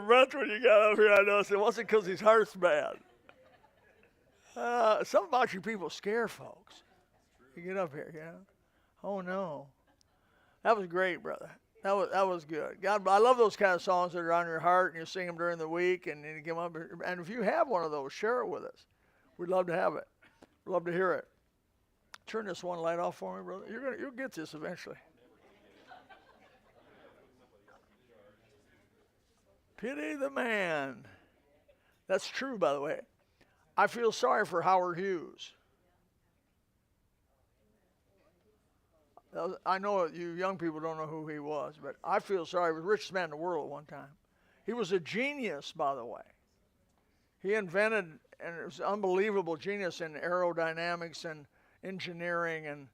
breath when you got up here. I noticed it wasn't because his heart's bad. Something about you people scare folks. You get up here, you know. Oh no, that was great, brother. That was good. God, I love those kind of songs that are on your heart, and you sing them during the week, and you come up. And if you have one of those, share it with us. We'd love to have it. We'd love to hear it. Turn this one light off for me, brother. You'll get this eventually. Pity the man. That's true, by the way. I feel sorry for Howard Hughes. I know you young people don't know who he was, but I feel sorry. He was the richest man in the world at one time. He was a genius, by the way. He invented, and it was unbelievable genius in aerodynamics and engineering, and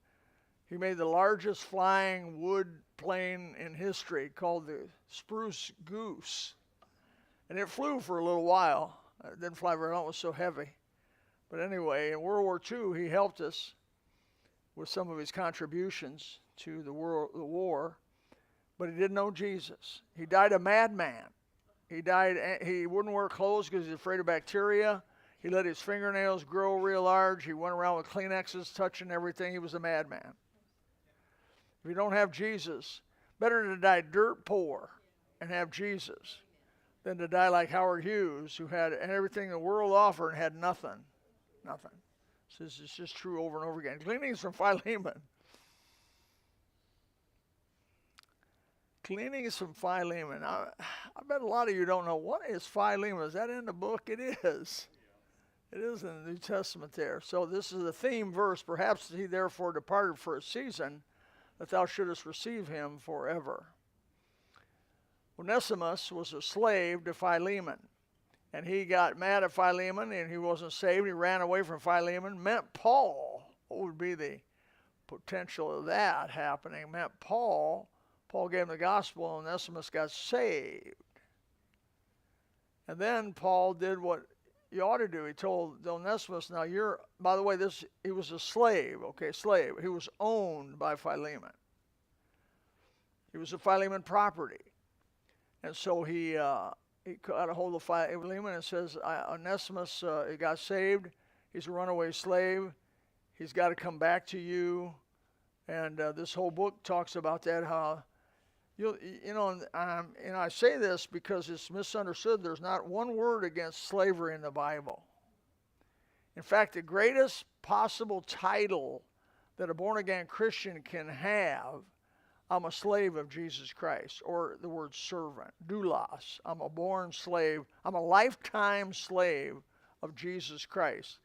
he made the largest flying wood plane in history called the Spruce Goose. And it flew for a little while. It didn't fly very long, it was so heavy. But anyway, in World War II, he helped us with some of his contributions to the war, but he didn't know Jesus. He died a madman. He wouldn't wear clothes because he was afraid of bacteria. He let his fingernails grow real large. He went around with Kleenexes touching everything. He was a madman. If you don't have Jesus, better to die dirt poor and have Jesus than to die like Howard Hughes, who had everything the world offered and had nothing. Nothing. This is just true over and over again. Gleanings from Philemon. Gleanings from Philemon. I bet a lot of you don't know. What is Philemon? Is that in the book? It is. It is in the New Testament there. So this is the theme verse. Perhaps he therefore departed for a season, that thou shouldest receive him forever. Onesimus was a slave to Philemon. And he got mad at Philemon, and he wasn't saved. He ran away from Philemon. Met Paul. What would be the potential of that happening? Met Paul. Paul gave him the gospel, and Onesimus got saved. And then Paul did what you ought to do. He told Onesimus, now by the way, he was a slave, okay, slave. He was owned by Philemon. He was a Philemon property. And so he got a hold of Philemon and says, Onesimus he got saved. He's a runaway slave. He's got to come back to you. And this whole book talks about that, how, I say this because it's misunderstood. There's not one word against slavery in the Bible. In fact, the greatest possible title that a born-again Christian can have, I'm a slave of Jesus Christ, or the word servant, doulos. I'm a born slave. I'm a lifetime slave of Jesus Christ.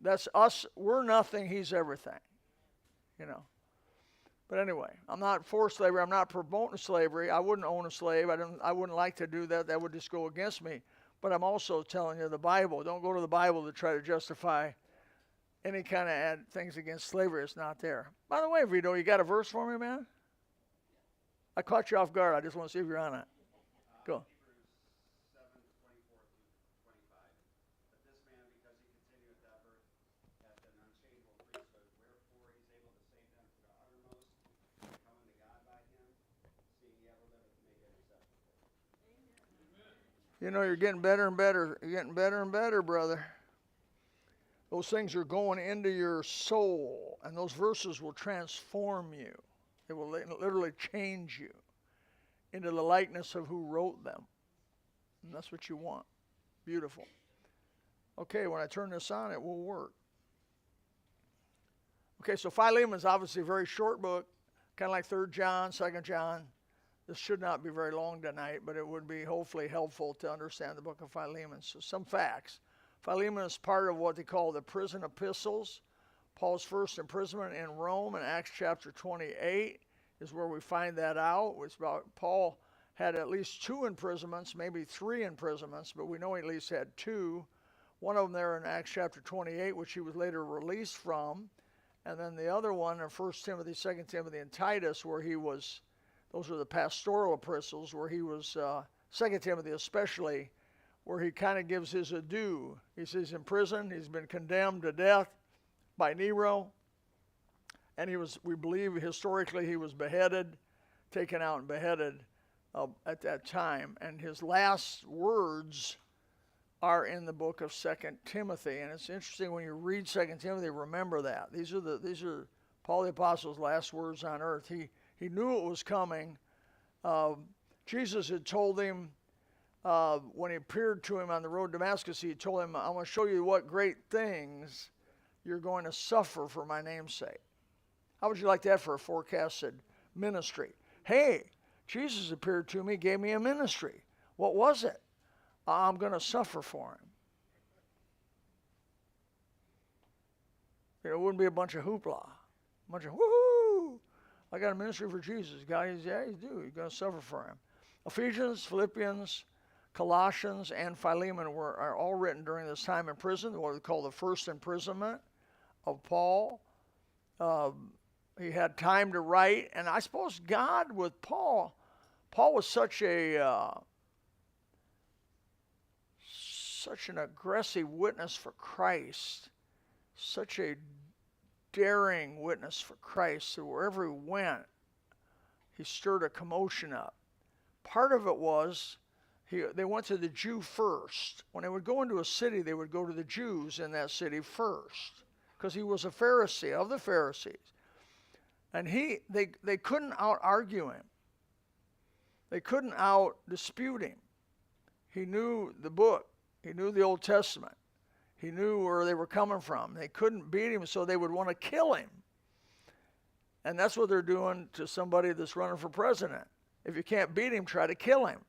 That's us. We're nothing. He's everything. But anyway, I'm not for slavery. I'm not promoting slavery. I wouldn't own a slave. I wouldn't like to do that. That would just go against me. But I'm also telling you the Bible. Don't go to the Bible to try to justify any kind of things against slavery. It's not there. By the way, Vito, you got a verse for me, man? I caught you off guard. I just want to see if you're on it. Go. You're getting better and better. You're getting better and better, brother. Those things are going into your soul, and those verses will transform you. It will literally change you into the likeness of who wrote them. And that's what you want. Beautiful. Okay, when I turn this on, it will work. Okay, so Philemon is obviously a very short book, kind of like 3rd John, 2nd John. This should not be very long tonight, but it would be hopefully helpful to understand the book of Philemon. So some facts. Philemon is part of what they call the prison epistles. Paul's first imprisonment in Rome in Acts chapter 28 is where we find that out. It's about Paul had at least 2 imprisonments, maybe 3 imprisonments, but we know he at least had 2. One of them there in Acts chapter 28, which he was later released from. And then the other one in 1 Timothy, 2 Timothy, and Titus, where he was, those are the pastoral epistles, where he was, 2 Timothy especially, where he kind of gives his adieu. He says in prison, he's been condemned to death by Nero, and we believe historically he was beheaded, taken out and beheaded at that time. And his last words are in the book of 2 Timothy. And it's interesting when you read 2 Timothy, remember that. These are Paul the Apostle's last words on earth. He knew it was coming. Jesus had told him when he appeared to him on the road to Damascus, he told him, "I'm going to show you what great things you're going to suffer for my name's sake." How would you like that for a forecasted ministry? Hey, Jesus appeared to me, gave me a ministry. What was it? I'm going to suffer for him. It wouldn't be a bunch of hoopla. A bunch of woohoo! I got a ministry for Jesus. God, yeah, you do. You're going to suffer for him. Ephesians, Philippians, Colossians, and Philemon are all written during this time in prison, what we call the first imprisonment of Paul. He had time to write, and I suppose God with Paul was such an aggressive witness for Christ, such a daring witness for Christ, that wherever he went, he stirred a commotion up. Part of it was they went to the Jew first. When they would go into a city, they would go to the Jews in that city first, because he was a Pharisee of the Pharisees. And they couldn't out-argue him. They couldn't out-dispute him. He knew the book. He knew the Old Testament. He knew where they were coming from. They couldn't beat him, so they would want to kill him. And that's what they're doing to somebody that's running for president. If you can't beat him, try to kill him.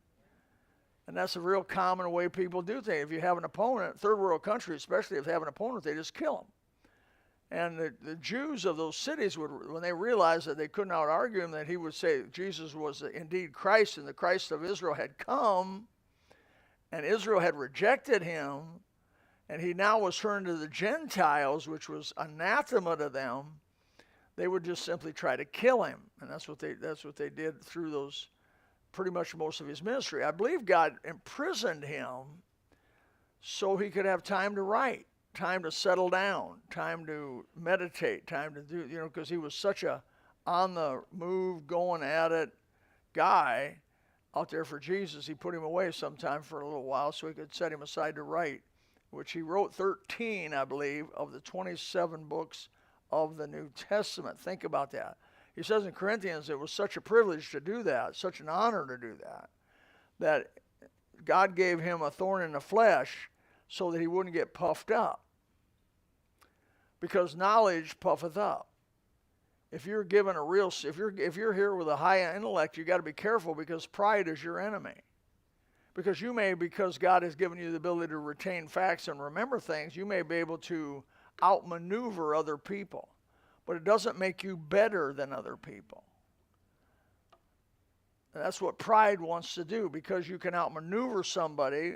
And that's a real common way people do things. If you have an opponent, third world country especially, if they have an opponent, they just kill him. And the Jews of those cities would, when they realized that they couldn't out-argue him, that he would say Jesus was indeed Christ, and the Christ of Israel had come, and Israel had rejected him, and he now was turned to the Gentiles, which was anathema to them. They would just simply try to kill him, and that's what they did through those pretty much most of his ministry. I believe God imprisoned him so he could have time to write, time to settle down, time to meditate, time to do, because he was such a on the move, going at it guy out there for Jesus. He put him away sometime for a little while so he could set him aside to write, which he wrote 13, I believe, of the 27 books of the New Testament. Think about that. He says in Corinthians it was such a privilege to do that, such an honor to do that, that God gave him a thorn in the flesh so that he wouldn't get puffed up. Because knowledge puffeth up. If you're given if you're here with a high intellect, you got to be careful, because pride is your enemy. Because because God has given you the ability to retain facts and remember things, you may be able to outmaneuver other people. But it doesn't make you better than other people. And that's what pride wants to do. Because you can outmaneuver somebody,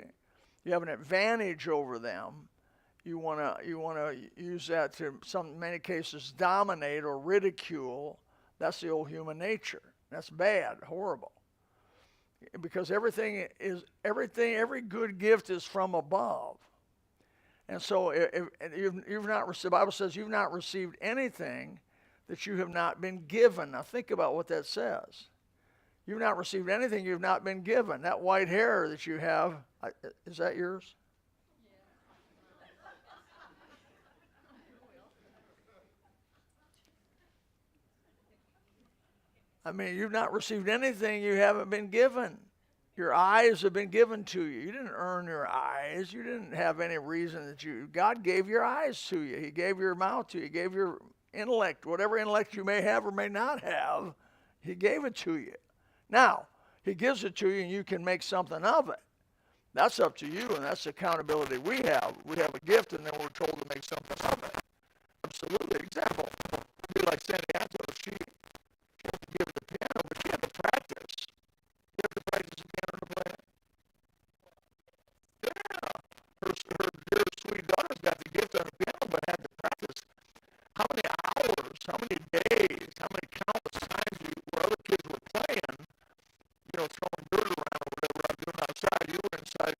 you have an advantage over them. You want to use that to, in many cases, dominate or ridicule. That's the old human nature. That's bad, horrible. Because every good gift is from above. And so you've not received, the Bible says you've not received anything that you have not been given. Now think about what that says. You've not received anything you've not been given. That white hair that you have, is that yours? I mean, you've not received anything you haven't been given. Your eyes have been given to you. You didn't earn your eyes. You didn't have any reason God gave your eyes to you. He gave your mouth to you. He gave your intellect, whatever intellect you may have or may not have, he gave it to you. Now, he gives it to you and you can make something of it. That's up to you, and that's the accountability we have. We have a gift and then we're told to make something of it. Absolutely. Example, it'd be like Sandy Antos. She had to give the piano, but she had to practice. You have to practice the piano to play it? Yeah. Her dear sweet daughter's got the gift on the piano, but had to practice. How many hours, how many days, how many countless times where other kids were playing, throwing dirt around or whatever I'm doing outside, you were inside